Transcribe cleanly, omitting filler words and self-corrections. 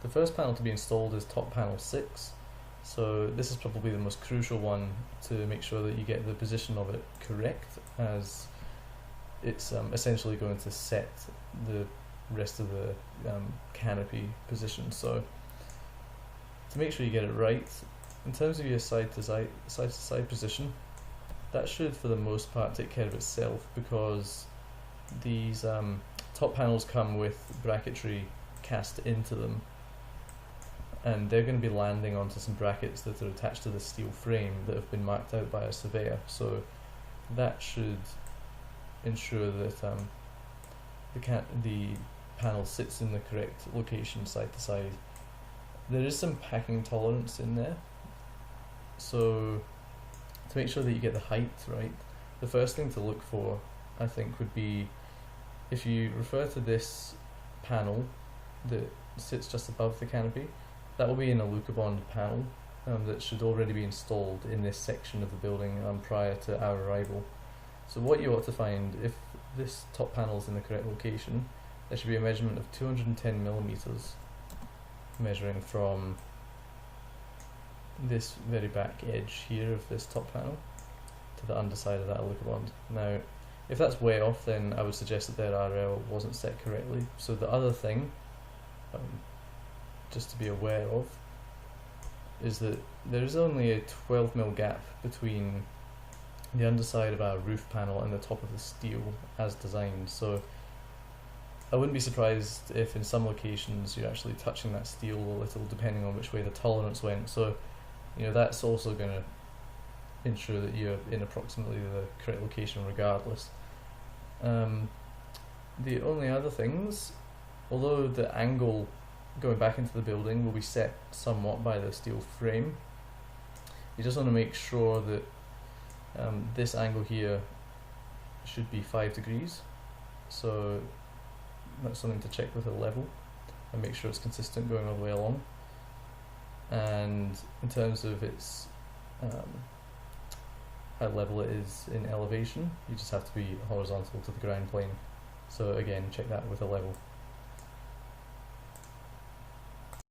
The first panel to be installed is top panel 6, so this is probably the most crucial one to make sure that you get the position of it correct, as it's essentially going to set the rest of the canopy position. So to make sure you get it right, in terms of your side to side position, that should for the most part take care of itself, because these top panels come with bracketry cast into them, and they're going to be landing onto some brackets that are attached to the steel frame that have been marked out by a surveyor. So that should ensure that the panel sits in the correct location side to side. There is some packing tolerance in there, so to make sure that you get the height right, the first thing to look for, I think, would be, if you refer to this panel that sits just above the canopy, that will be an Alucobond panel that should already be installed in this section of the building prior to our arrival. So what you ought to find, if this top panel is in the correct location, there should be a measurement of 210 millimeters, measuring from this very back edge here of this top panel to the underside of that Alucobond. Now, if that's way off, then I would suggest that their RL wasn't set correctly. So the other thing, just to be aware of, is that there is only a 12mm gap between the underside of our roof panel and the top of the steel as designed. So I wouldn't be surprised if in some locations you're actually touching that steel a little, depending on which way the tolerance went. So, you know, that's also going to ensure that you're in approximately the correct location regardless. The only other things, although the angle going back into the building will be set somewhat by the steel frame, you just want to make sure that this angle here should be 5 degrees. So that's something to check with a level and make sure it's consistent going all the way along. And in terms of its how level it is in elevation, you just have to be horizontal to the ground plane. So again, check that with a level.